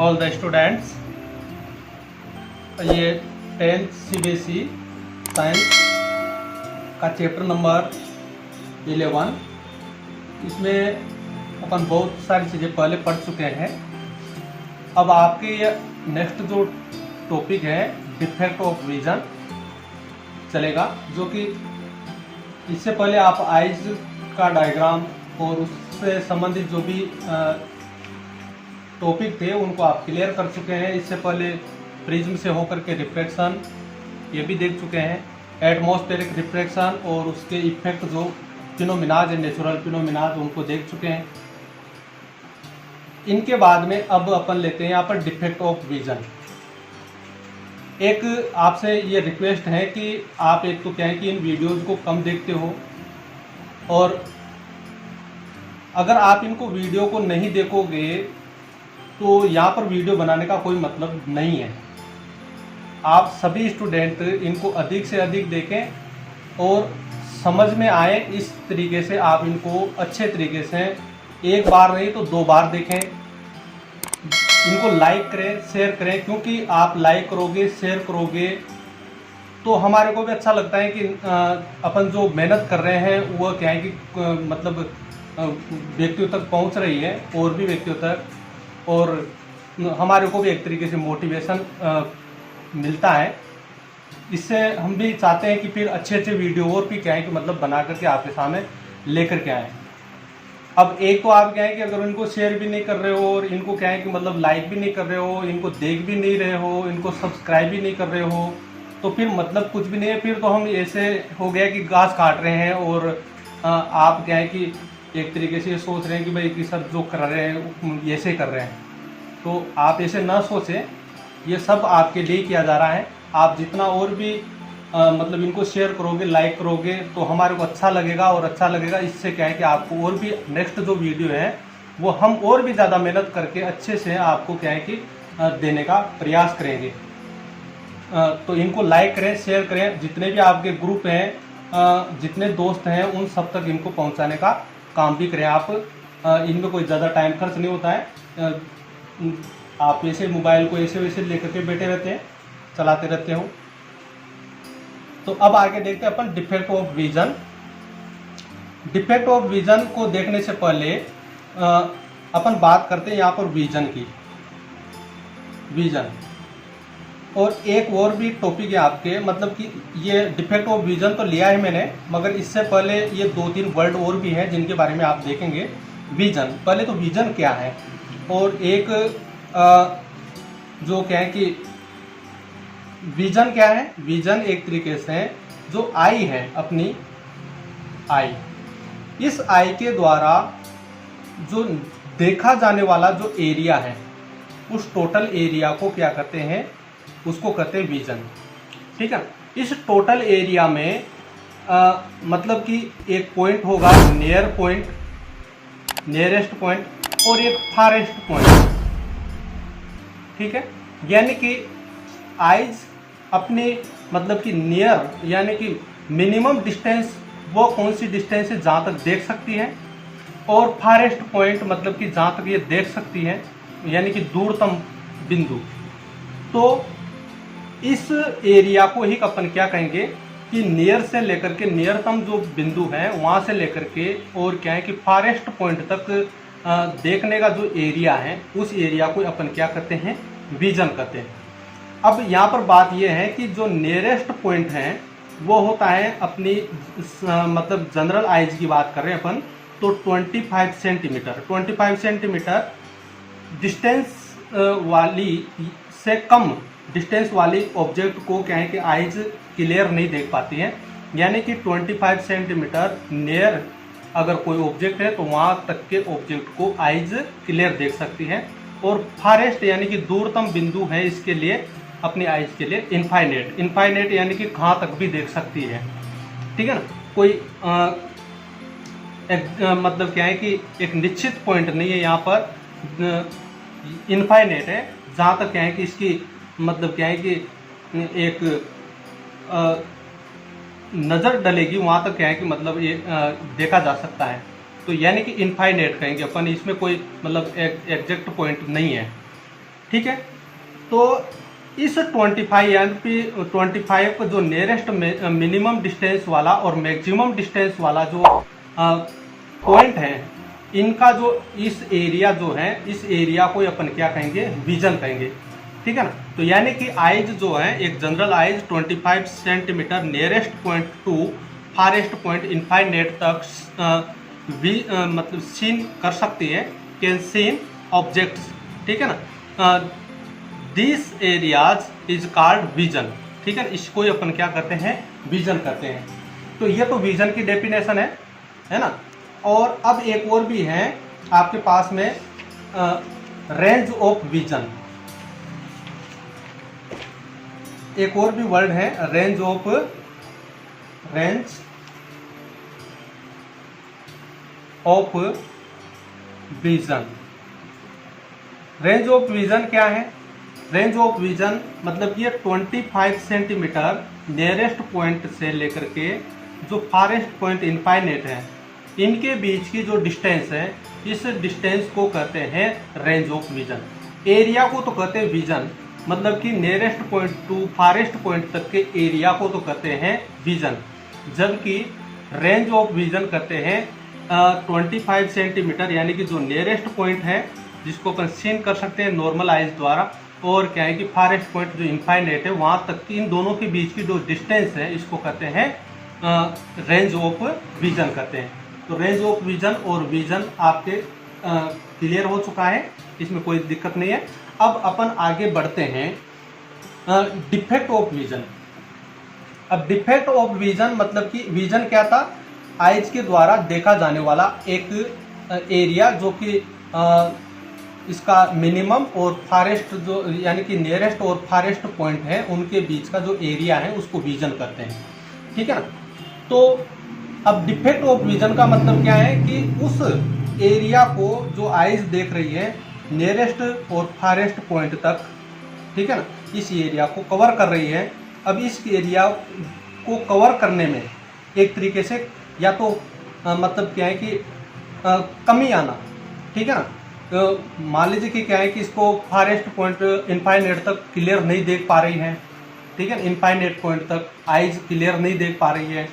All the students. ये 10th CBSE science का chapter number 11, इसमें अपन बहुत सारी चीज़ें पहले पढ़ चुके हैं। अब आपके ये नेक्स्ट जो टॉपिक है डिफेक्ट ऑफ विजन चलेगा, जो कि इससे पहले आप आइज का डायग्राम और उससे संबंधित जो भी टॉपिक थे उनको आप क्लियर कर चुके हैं। इससे पहले प्रिज्म से होकर के रिफ्लेक्शन ये भी देख चुके हैं, एटमॉस्फेरिक रिफ्लेक्शन और उसके इफेक्ट जो फिनोमिनाज है, नेचुरल फिनोमिनाज, उनको देख चुके हैं। इनके बाद में अब अपन लेते हैं यहाँ पर डिफेक्ट ऑफ विजन। एक आपसे ये रिक्वेस्ट है कि आप एक तो क्या है कि इन वीडियोज़ को कम देखते हो, और अगर आप इनको वीडियो को नहीं देखोगे तो यहाँ पर वीडियो बनाने का कोई मतलब नहीं है। आप सभी स्टूडेंट इनको अधिक से अधिक देखें और समझ में आए, इस तरीके से आप इनको अच्छे तरीके से एक बार नहीं तो 2 बार देखें। इनको लाइक करें, शेयर करें, क्योंकि आप लाइक करोगे, शेयर करोगे तो हमारे को भी अच्छा लगता है कि अपन जो मेहनत कर रहे हैं वो क्या है कि मतलब व्यक्तियों तक पहुंच रही है, और भी व्यक्तियों तक, और हमारे को भी एक तरीके से मोटिवेशन मिलता है। इससे हम भी चाहते हैं कि फिर अच्छे अच्छे वीडियो और भी क्या है कि मतलब बना करके आपके सामने लेकर के आएँ। अब एक तो आप क्या है कि अगर इनको शेयर भी नहीं कर रहे हो और इनको क्या है कि मतलब लाइक भी नहीं कर रहे हो, इनको देख भी नहीं रहे हो, इनको सब्सक्राइब भी नहीं कर रहे हो, तो फिर मतलब कुछ भी नहीं है। फिर तो हम ऐसे हो गया कि घास काट रहे हैं, और आप क्या है कि एक तरीके से ये सोच रहे हैं कि भाई कि सर जो कर रहे हैं ऐसे कर रहे हैं। तो आप ऐसे ना सोचें, ये सब आपके लिए किया जा रहा है। आप जितना और भी मतलब इनको शेयर करोगे, लाइक करोगे तो हमारे को अच्छा लगेगा, और अच्छा लगेगा इससे क्या है कि आपको और भी नेक्स्ट जो वीडियो है वो हम और भी ज़्यादा मेहनत करके अच्छे से आपको क्या है कि देने का प्रयास करेंगे। तो इनको लाइक करें, शेयर करें, जितने भी आपके ग्रुप हैं, जितने दोस्त हैं, उन सब तक इनको पहुंचाने का काम भी करें आप। इनमें कोई ज़्यादा टाइम खर्च नहीं होता है। आप ऐसे मोबाइल को ऐसे वैसे लेकर के बैठे रहते हैं, चलाते रहते हो। तो अब आगे देखते हैं अपन defect of vision. Defect of vision को देखने से पहले अपन बात करते हैं यहाँ पर विजन की। विजन और एक और भी टॉपिक है आपके, मतलब कि ये डिफेक्ट ऑफ विजन तो लिया है मैंने, मगर इससे पहले ये 2-3 वर्ड और भी हैं जिनके बारे में आप देखेंगे। विजन, पहले तो विजन क्या है, और एक जो क्या है कि विजन क्या है। विजन एक तरीके से जो आई है, अपनी आई, इस आई के द्वारा जो देखा जाने वाला जो एरिया है, उस टोटल एरिया को क्या करते हैं, उसको कहते हैं विजन। ठीक है। इस टोटल एरिया में मतलब कि एक पॉइंट होगा नियर पॉइंट, नियरेस्ट पॉइंट, और एक फारेस्ट पॉइंट। ठीक है। यानी कि आइज अपने मतलब कि नियर यानी कि मिनिमम डिस्टेंस, वो कौन सी डिस्टेंस है जहाँ तक देख सकती है, और फारेस्ट पॉइंट मतलब कि जहाँ तक ये देख सकती है, यानी कि दूरतम बिंदु। तो इस एरिया को ही अपन क्या कहेंगे कि नियर से लेकर के, नियरतम जो बिंदु है वहाँ से लेकर के, और क्या है कि फारेस्ट पॉइंट तक देखने का जो एरिया है, उस एरिया को अपन क्या कहते हैं, विजन कहते हैं। अब यहाँ पर बात यह है कि जो नियरेस्ट पॉइंट है वो होता है अपनी मतलब जनरल आइज की बात कर रहे हैं अपन, तो 25 सेंटीमीटर, 25 सेंटीमीटर डिस्टेंस वाली से कम डिस्टेंस वाली ऑब्जेक्ट को क्या है कि आइज क्लियर नहीं देख पाती है। यानी कि 25 सेंटीमीटर नियर अगर कोई ऑब्जेक्ट है तो वहाँ तक के ऑब्जेक्ट को आइज क्लियर देख सकती है, और फारेस्ट यानी कि दूरतम बिंदु है, इसके लिए अपनी आइज के लिए इनफाइनेट, इनफाइनेट यानी कि कहाँ तक भी देख सकती है। ठीक है ना। कोई मतलब क्या है कि एक निश्चित पॉइंट नहीं है, यहाँ पर इनफाइनेट है, जहाँ तक क्या है कि इसकी मतलब क्या है कि एक नज़र डलेगी वहाँ तक क्या है कि मतलब ये देखा जा सकता है। तो यानी कि इनफाइनेट कहेंगे अपन, इसमें कोई मतलब एग्जैक्ट पॉइंट नहीं है। ठीक है। तो इस 25 को जो नियरेस्ट मिनिमम डिस्टेंस वाला और मैक्सिमम डिस्टेंस वाला जो पॉइंट है, इनका जो इस एरिया जो है, इस एरिया को अपन क्या कहेंगे, विजन कहेंगे। ठीक है ना। तो यानी कि आइज जो है, एक general eyes 25 centimetre nearest point to farest point infinite तक मतलब सीन कर सकती है, कैन सीन ऑब्जेक्ट्स। ठीक है ना। This areas is called vision. ठीक है ना। इसको अपन क्या करते हैं, विजन करते हैं। तो ये तो विजन की डेफिनेशन है ना। और अब एक और भी है आपके पास में, रेंज ऑफ विजन। एक और भी वर्ड है, range of vision. Range of vision क्या है? रेंज ऑफ विजन मतलब ये 25 सेंटीमीटर नियरेस्ट पॉइंट से लेकर के जो फारेस्ट पॉइंट इनफाइनाइट है, इनके बीच की जो डिस्टेंस है, इस डिस्टेंस को कहते हैं रेंज ऑफ विजन। एरिया को तो कहते हैं विजन, मतलब कि nearest point to farest point तक के एरिया को तो कहते हैं विजन, जबकि रेंज ऑफ विजन कहते हैं 25 सेंटीमीटर, यानी कि जो नियरेस्ट पॉइंट है जिसको अपन सीन कर सकते हैं नॉर्मल आइज द्वारा, और क्या है कि फारेस्ट पॉइंट जो इनफाइनाइट है वहां तक की, इन दोनों के बीच की जो डिस्टेंस है, इसको कहते हैं रेंज ऑफ विजन कहते हैं। तो रेंज ऑफ विजन और विजन आपके क्लियर हो चुका है, इसमें कोई दिक्कत नहीं है। अब अपन आगे बढ़ते हैं, डिफेक्ट ऑफ विजन। अब डिफेक्ट ऑफ विजन मतलब कि विजन क्या था, आइज के द्वारा देखा जाने वाला एक एरिया जो कि इसका मिनिमम और फारेस्ट जो, यानी कि नियरेस्ट और फारेस्ट पॉइंट है, उनके बीच का जो एरिया है उसको विजन करते हैं। ठीक है ना। तो अब डिफेक्ट ऑफ विजन का मतलब क्या है कि उस एरिया को जो आइज देख रही है नियरेस्ट और फारेस्ट पॉइंट तक, ठीक है ना, इस एरिया को कवर कर रही है। अब इस एरिया को कवर करने में एक तरीके से या तो मतलब क्या है कि कमी आना, ठीक है ना। तो मान लीजिए कि क्या है कि इसको फारेस्ट पॉइंट इनफाइनाइट तक क्लियर नहीं देख पा रही है, ठीक है, इनफाइनाइट पॉइंट तक आइज क्लियर नहीं देख पा रही है,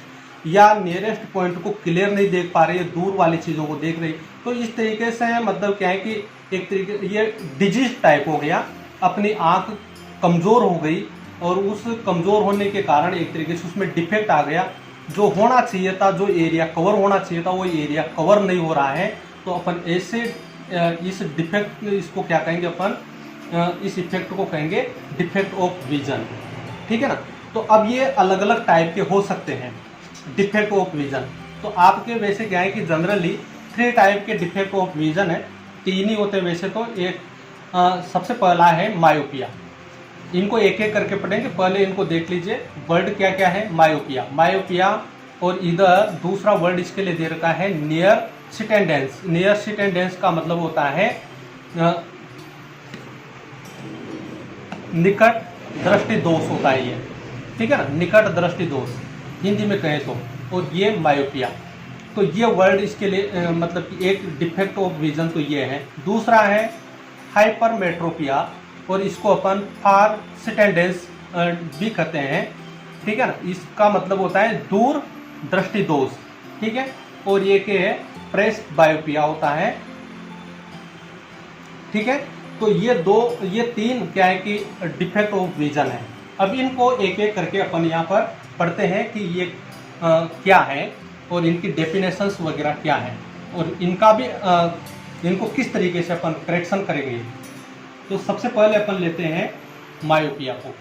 या नियरेस्ट पॉइंट को क्लियर नहीं देख पा रही है, दूर वाली चीज़ों को देख रही। तो इस तरीके से मतलब क्या है कि एक तरीके ये डिजीज टाइप हो गया, अपनी आंख कमज़ोर हो गई, और उस कमज़ोर होने के कारण एक तरीके से उसमें डिफेक्ट आ गया। जो होना चाहिए था, जो एरिया कवर होना चाहिए था, वो एरिया कवर नहीं हो रहा है। तो अपन ऐसे इस डिफेक्ट, इसको क्या कहेंगे अपन, इस इफेक्ट को कहेंगे डिफेक्ट ऑफ विजन। ठीक है ना। तो अब ये अलग अलग टाइप के हो सकते हैं डिफेक्ट ऑफ विजन। तो आपके वैसे क्या है कि जनरली 3 टाइप के डिफेक्ट ऑफ विजन है, 3 ही होते हैं वैसे तो। एक सबसे पहला है मायोपिया। इनको एक एक करके पढ़ेंगे, पहले इनको देख लीजिए वर्ड क्या क्या है। मायोपिया, मायोपिया, और इधर दूसरा वर्ड इसके लिए दे रखा है नियर सिटेंडेंस। नियर सिटेंडेंस का मतलब होता है निकट दृष्टि दोष होता है ये, ठीक है ना, निकट दृष्टि दोष हिंदी में कहें तो। और ये मायोपिया, तो ये वर्ड इसके लिए मतलब कि एक डिफेक्ट ऑफ विजन तो ये है। दूसरा है हाइपरमेट्रोपिया, और इसको अपन फार सिटेंडेंस भी कहते हैं, ठीक है ना। इसका मतलब होता है दूर दृष्टि दोष, ठीक है। और ये क्या है, प्रेस बायोपिया होता है, ठीक है। तो ये 3 क्या है कि डिफेक्ट ऑफ विजन है। अब इनको एक एक करके अपन यहाँ पर पढ़ते हैं कि ये क्या है, और इनकी डेफिनेशंस वगैरह क्या है, और इनका भी इनको किस तरीके से अपन करेक्शन करेंगे। तो सबसे पहले अपन लेते हैं मायोपिया को।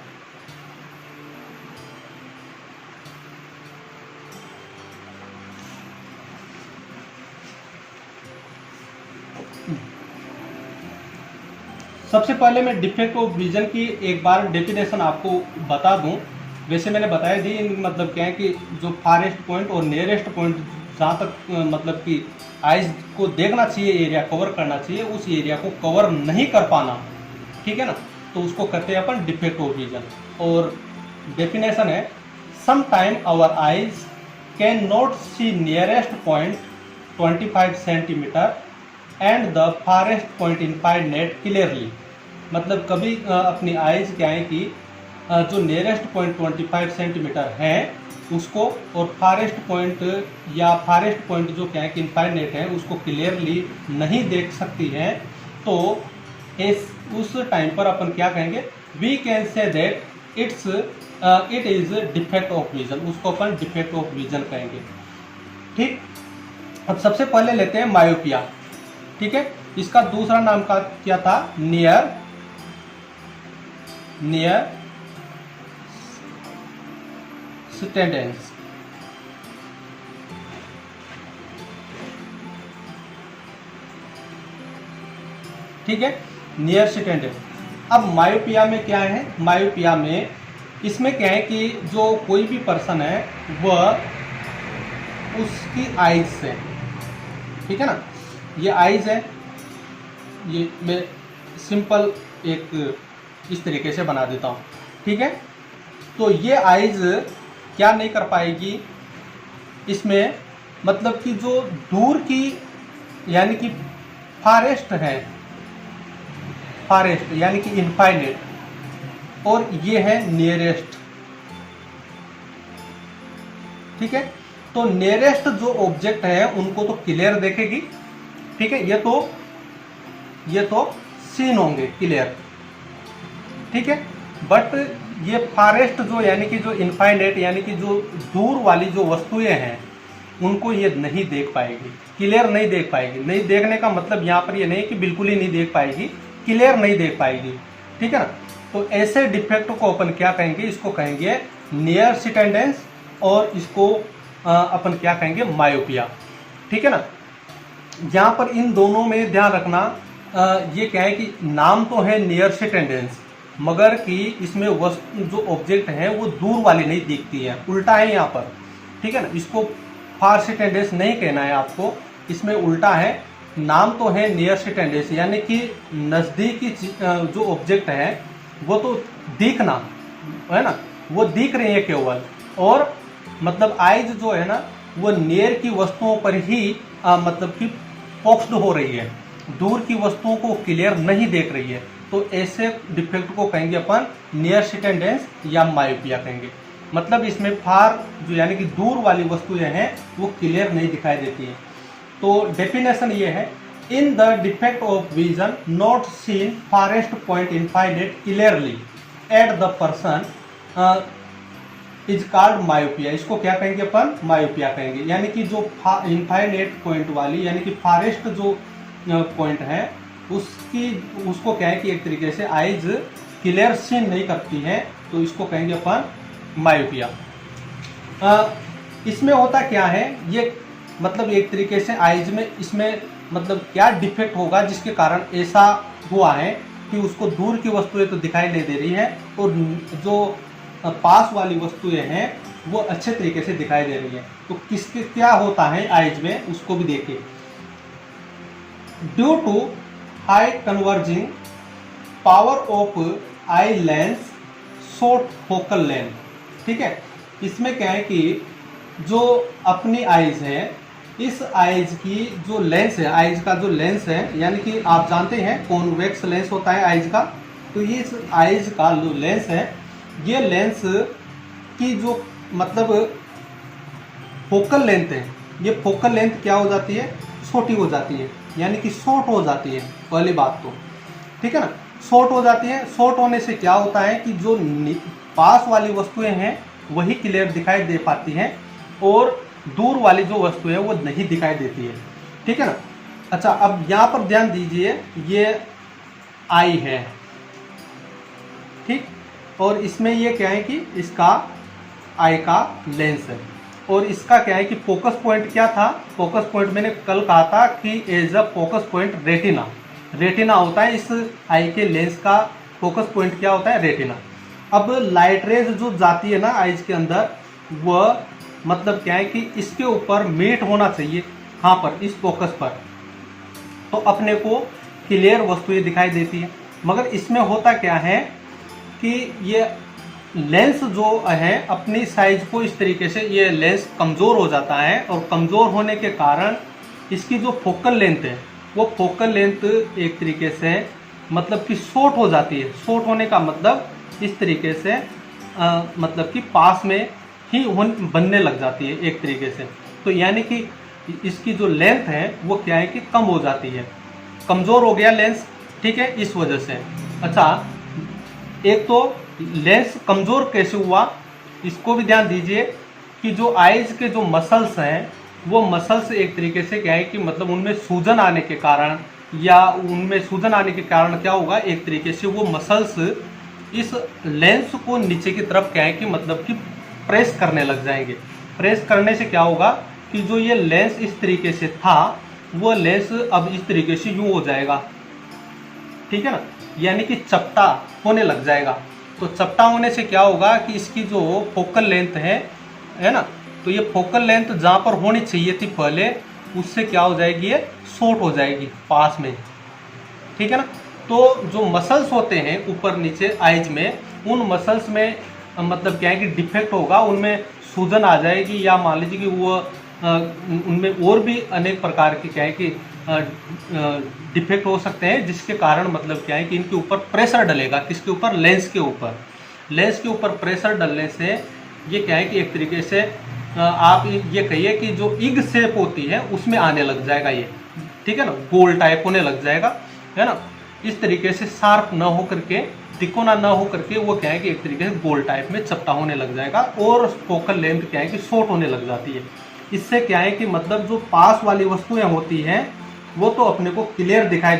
सबसे पहले मैं डिफेक्ट ऑफ विजन की एक बार डेफिनेशन आपको बता दूं। वैसे मैंने बताया दी, मतलब क्या है कि जो फारेस्ट पॉइंट और नियरेस्ट पॉइंट जहाँ तक मतलब कि आइज को देखना चाहिए, एरिया कवर करना चाहिए, उस एरिया को कवर नहीं कर पाना, ठीक है ना, तो उसको कहते हैं अपन डिफेक्ट ऑफ विजन। और डेफिनेशन है, some time our eyes can not see nearest point 25 centimetre and the farest point infinite clearly. मतलब कभी अपनी आइज क्या है कि जो नियरेस्ट पॉइंट 25 सेंटीमीटर है उसको, और फारेस्ट पॉइंट या फारेस्ट पॉइंट जो क्या है कि इनफाइनाइट है उसको क्लियरली नहीं देख सकती है, तो उस टाइम पर अपन क्या कहेंगे, we can say that it is defect of vision, उसको अपन डिफेक्ट ऑफ विजन कहेंगे। ठीक, अब सबसे पहले लेते हैं मायोपिया। ठीक है, इसका दूसरा नाम का क्या था, नियर सिटेंडेंस। ठीक है, नियर सिटेंडेंस। अब मायोपिया में क्या है, मायोपिया में इसमें क्या है कि जो कोई भी पर्सन है वह उसकी आइज से, ठीक है ना, ये आइज है, ये मैं सिंपल एक इस तरीके से बना देता हूँ। ठीक है, तो ये आइज क्या नहीं कर पाएगी, इसमें मतलब कि जो दूर की यानी कि फारेस्ट है, फारेस्ट यानी कि इनफाइनाइट, और ये है नियरेस्ट। ठीक है, तो नियरेस्ट जो ऑब्जेक्ट है उनको तो क्लियर देखेगी। ठीक है, ये तो सीन होंगे क्लियर। ठीक है, बट ये फारेस्ट जो यानी कि जो इनफाइनाइट यानी कि जो दूर वाली जो वस्तुएं हैं उनको ये नहीं देख पाएगी, क्लियर नहीं देख पाएगी। नहीं देखने का मतलब यहाँ पर ये नहीं कि बिल्कुल ही नहीं देख पाएगी, क्लियर नहीं देख पाएगी। ठीक है ना, तो ऐसे डिफेक्ट को अपन क्या कहेंगे, इसको कहेंगे नियर सिटेंडेंस, और इसको अपन क्या कहेंगे, मायोपिया। ठीक है ना, यहाँ पर इन दोनों में ध्यान रखना, ये क्या है कि नाम तो है नियर सिटेंडेंस, मगर कि इसमें वस्तु जो ऑब्जेक्ट है वो दूर वाली नहीं दिखती है, उल्टा है यहाँ पर। ठीक है ना, इसको फार सिटेंडेंस नहीं कहना है आपको, इसमें उल्टा है। नाम तो है नियर सिटेंडेंस यानी कि नज़दीकी जो ऑब्जेक्ट है वो तो दिखना है ना, वो दिख रही है केवल, और मतलब आइज जो है ना वो नियर की वस्तुओं पर ही मतलब कि फोकस्ड हो रही है, दूर की वस्तुओं को क्लियर नहीं देख रही है। तो ऐसे डिफेक्ट को कहेंगे अपन नियर सिटेंडेंस या मायोपिया कहेंगे। मतलब इसमें फार जो यानी कि दूर वाली वस्तुएं हैं वो क्लियर नहीं दिखाई देती हैं। तो डेफिनेशन ये है, in the defect of vision not seen farest point infinite clearly at the person is called myopia. इसको क्या कहेंगे अपन, मायोपिया कहेंगे। यानी कि जो इनफाइनाइट पॉइंट वाली यानी कि फारेस्ट जो पॉइंट है उसको क्या है कि एक तरीके से आइज क्लियर सीन नहीं करती है, तो इसको कहेंगे अपन मायोपिया। इसमें होता क्या है, ये मतलब एक तरीके से आइज में इसमें मतलब क्या डिफेक्ट होगा जिसके कारण ऐसा हुआ है कि उसको दूर की वस्तुएं तो दिखाई नहीं दे रही है और जो पास वाली वस्तुएं हैं वो अच्छे तरीके से दिखाई दे रही है। तो किसके क्या होता है आइज में, उसको भी देखिए। Due to high converging power of eye lens short focal length. ठीक है, इसमें क्या है कि जो अपनी आइज है, इस आइज की जो लेंस है, आइज का जो लेंस है यानी कि आप जानते हैं कॉन्वेक्स लेंस होता है आइज का, तो ये इस आइज का जो लेंस है, ये लेंस की जो मतलब फोकल लेंथ है, ये फोकल लेंथ क्या हो जाती है, छोटी हो जाती है, यानी कि शॉर्ट हो जाती है। पहली बात तो ठीक है ना, शॉर्ट हो जाती है। शॉर्ट होने से क्या होता है कि जो पास वाली वस्तुएं हैं वही क्लियर दिखाई दे पाती हैं और दूर वाली जो वस्तु है वो नहीं दिखाई देती है। ठीक है ना। अच्छा, अब यहाँ पर ध्यान दीजिए, ये आई है, ठीक, और इसमें ये क्या है कि इसका आई का लेंस है, और इसका क्या है कि फोकस पॉइंट क्या था, फोकस पॉइंट मैंने कल कहा था कि as a focus point retina, retina होता है इस आई के लेंस का फोकस पॉइंट क्या होता है, रेटिना। अब लाइट रेज जो जाती है ना आइज के अंदर, वह मतलब क्या है कि इसके ऊपर मीट होना चाहिए, हाँ पर इस फोकस पर, तो अपने को क्लियर वस्तुएं दिखाई देती है। मगर इसमें होता क्या है कि ये लेंस जो है अपनी साइज को इस तरीके से, ये लेंस कमज़ोर हो जाता है और कमज़ोर होने के कारण इसकी जो फोकल लेंथ है वो फोकल लेंथ एक तरीके से मतलब कि शॉर्ट हो जाती है। शॉर्ट होने का मतलब इस तरीके से मतलब कि पास में ही बनने लग जाती है एक तरीके से। तो यानी कि इसकी जो लेंथ है वो क्या है कि कम हो जाती है, कमज़ोर हो गया लेंस, ठीक है, इस वजह से। अच्छा, एक तो लेंस कमज़ोर कैसे हुआ इसको भी ध्यान दीजिए कि जो आइज के जो मसल्स हैं वो मसल्स एक तरीके से क्या है कि मतलब उनमें सूजन आने के कारण, या उनमें सूजन आने के कारण क्या होगा, एक तरीके से वो मसल्स इस लेंस को नीचे की तरफ क्या है कि मतलब कि प्रेस करने लग जाएंगे। प्रेस करने से क्या होगा कि जो ये लेंस इस तरीके से था वो लेंस अब इस तरीके से यूं हो जाएगा, ठीक है ना, यानी कि चपटा होने लग जाएगा। तो चपटा होने से क्या होगा कि इसकी जो फोकल लेंथ है ना, तो ये फोकल लेंथ जहाँ पर होनी चाहिए थी पहले, उससे क्या हो जाएगी, ये शॉर्ट हो जाएगी पास में, ठीक है ना। तो जो मसल्स होते हैं ऊपर नीचे आइज में, उन मसल्स में मतलब क्या है कि डिफेक्ट होगा, उनमें सूजन आ जाएगी, या मान लीजिए कि वो उनमें और भी अनेक प्रकार के क्या है कि डिफेक्ट हो सकते हैं, जिसके कारण मतलब क्या है कि इनके ऊपर प्रेशर डलेगा। किसके ऊपर, लेंस के ऊपर। लेंस के ऊपर प्रेशर डलने से ये क्या है कि एक तरीके से आप ये कहिए कि जो इग शेप होती है उसमें आने लग जाएगा ये, ठीक है ना, गोल टाइप होने लग जाएगा, है ना। इस तरीके से शार्प ना हो करके, तिकोना ना हो करके वो क्या है कि एक तरीके से गोल टाइप में चपटा होने लग जाएगा, और फोकल लेंथ क्या है कि शॉर्ट होने लग जाती है। इससे क्या है कि मतलब जो पास वाली वस्तुएं होती हैं वो तो अपने को क्लियर दिखाई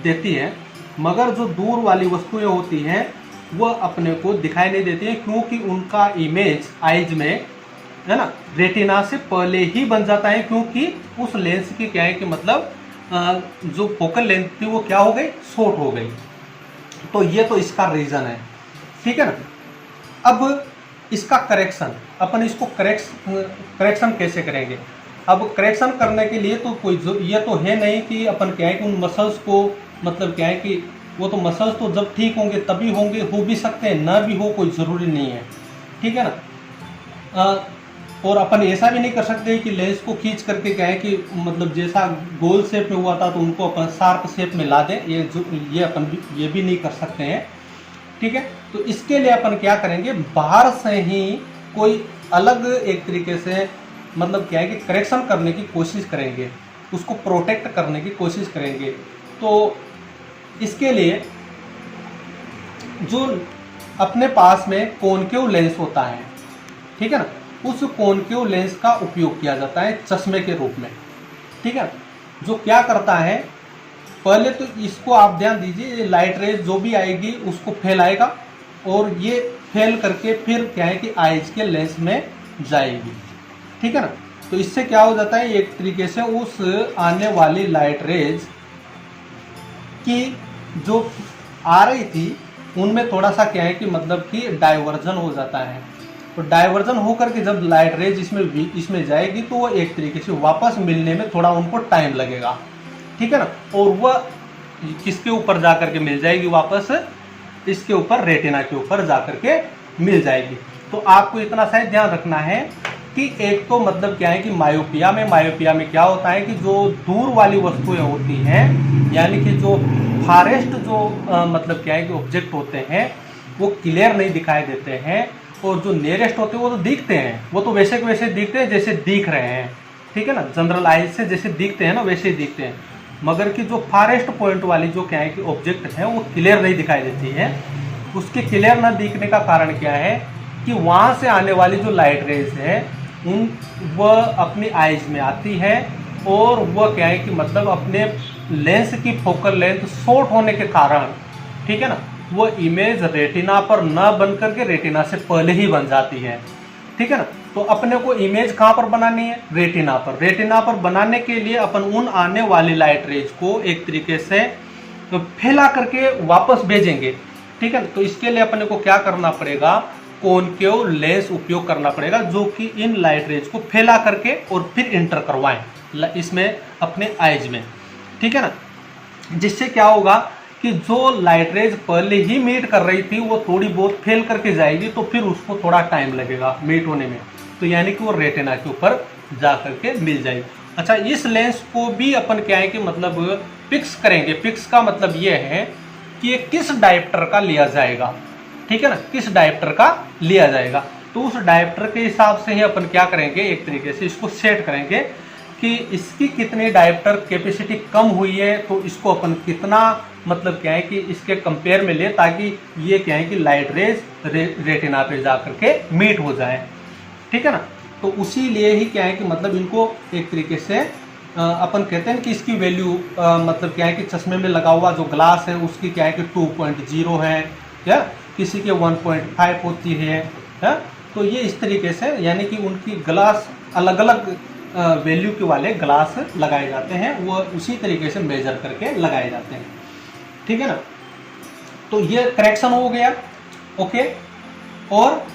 देती है, मगर जो दूर वाली वस्तुएं होती हैं वो अपने को दिखाई नहीं देती हैं, क्योंकि उनका इमेज आइज में, है ना, रेटिना से पहले ही बन जाता है, क्योंकि उस लेंस की क्या है कि मतलब जो फोकल लेंथ थी वो क्या हो गई, शॉर्ट हो गई। तो ये तो इसका रीज़न है, ठीक है ना। अब इसका करेक्शन, अपन इसको करेक्शन कैसे करेंगे। अब करेक्शन करने के लिए तो कोई ये तो है नहीं कि अपन क्या है कि उन मसल्स को मतलब क्या है कि वो तो मसल्स तो जब ठीक होंगे तभी होंगे, हो भी सकते हैं ना भी हो, कोई ज़रूरी नहीं है, ठीक है ना। और अपन ऐसा भी नहीं कर सकते कि लेंस को खींच करके क्या है कि मतलब जैसा गोल शेप में हुआ था तो उनको अपन शार्प शेप में ला दें, ये अपन ये भी नहीं कर सकते हैं, ठीक है। तो इसके लिए अपन क्या करेंगे, बाहर से ही कोई अलग एक तरीके से मतलब क्या है कि करेक्शन करने की कोशिश करेंगे, उसको प्रोटेक्ट करने की कोशिश करेंगे। तो इसके लिए जो अपने पास में कॉनकेव लेंस होता है, ठीक है ना, उस कॉनकेव लेंस का उपयोग किया जाता है चश्मे के रूप में, ठीक है। जो क्या करता है, पहले तो इसको आप ध्यान दीजिए, ये लाइट रेज जो भी आएगी उसको फैलाएगा, और ये फैल करके फिर क्या है कि आइज के लेंस में जाएगी, ठीक है ना। तो इससे क्या हो जाता है, एक तरीके से उस आने वाली लाइट रेज की जो आ रही थी उनमें थोड़ा सा क्या है कि मतलब कि डाइवर्जन हो जाता है। तो डाइवर्जन होकर के जब लाइट रेज इसमें जाएगी तो वो एक तरीके से वापस मिलने में थोड़ा उनको टाइम लगेगा, ठीक है ना। और वह किसके ऊपर जा करके मिल जाएगी वापस, इसके ऊपर, रेटिना के ऊपर जा करके मिल जाएगी। तो आपको इतना सा ध्यान रखना है कि एक तो मतलब क्या है कि मायोपिया में क्या होता है कि जो दूर वाली वस्तुएं होती हैं, यानी कि जो फारेस्ट जो मतलब क्या है कि ऑब्जेक्ट होते हैं वो क्लियर नहीं दिखाई देते हैं, और जो नियरेस्ट होते हैं वो तो दिखते हैं, वो तो वैसे के वैसे दिखते हैं जैसे दिख रहे हैं, ठीक है ना, जनरल आइज से जैसे दिखते हैं ना वैसे ही दिखते हैं। मगर कि जो फारेस्ट पॉइंट वाली जो क्या है कि ऑब्जेक्ट है वो क्लियर नहीं दिखाई देती है। उसके क्लियर न दिखने का कारण क्या है कि वहाँ से आने वाली जो लाइट रेज है वह अपनी आइज में आती है, और वह क्या है कि मतलब अपने लेंस की फोकल लेंथ शॉर्ट होने के कारण, ठीक है ना, वो इमेज रेटिना पर न बन करके रेटिना से पहले ही बन जाती है, ठीक है ना। तो अपने को इमेज कहाँ पर बनानी है, रेटिना पर। रेटिना पर बनाने के लिए अपन उन आने वाली लाइट रेज को एक तरीके से फैला करके वापस भेजेंगे, ठीक है। तो इसके लिए अपने को क्या करना पड़ेगा, कॉनकेव लेंस उपयोग करना पड़ेगा, जो कि इन लाइट रेज को फैला करके और फिर इंटर करवाएं इसमें अपने आइज में, ठीक है ना। जिससे क्या होगा कि जो लाइट रेज पहले ही मीट कर रही थी वो थोड़ी बहुत फैल करके जाएगी, तो फिर उसको थोड़ा टाइम लगेगा मीट होने में, तो यानी कि वो रेटिना के ऊपर जा करके मिल जाएगी। अच्छा, इस लेंस को भी अपन क्या है कि मतलब फिक्स करेंगे। फिक्स का मतलब ये है कि ये किस डायोप्टर का लिया जाएगा, ठीक है ना, किस डायोप्टर का लिया जाएगा। तो उस डायोप्टर के हिसाब से ही अपन क्या करेंगे, एक तरीके से इसको सेट करेंगे कि इसकी कितनी डायोप्टर कैपेसिटी कम हुई है, तो इसको अपन कितना मतलब क्या है कि इसके कंपेयर में ले, ताकि ये क्या है कि लाइट रेज रेटिना पे जा करके मीट हो जाए, ठीक है ना। तो उसी लिए ही क्या है कि मतलब इनको एक तरीके से अपन कहते हैं कि इसकी वैल्यू मतलब क्या है कि चश्मे में लगा हुआ जो ग्लास है उसकी क्या है कि 2.0 है, या किसी के 1.5 होती है। तो ये इस तरीके से यानी कि उनकी ग्लास अलग अलग वैल्यू के वाले ग्लास लगाए जाते हैं, वो उसी तरीके से मेजर करके लगाए जाते हैं, ठीक है ना। तो ये करेक्शन हो गया, ओके, और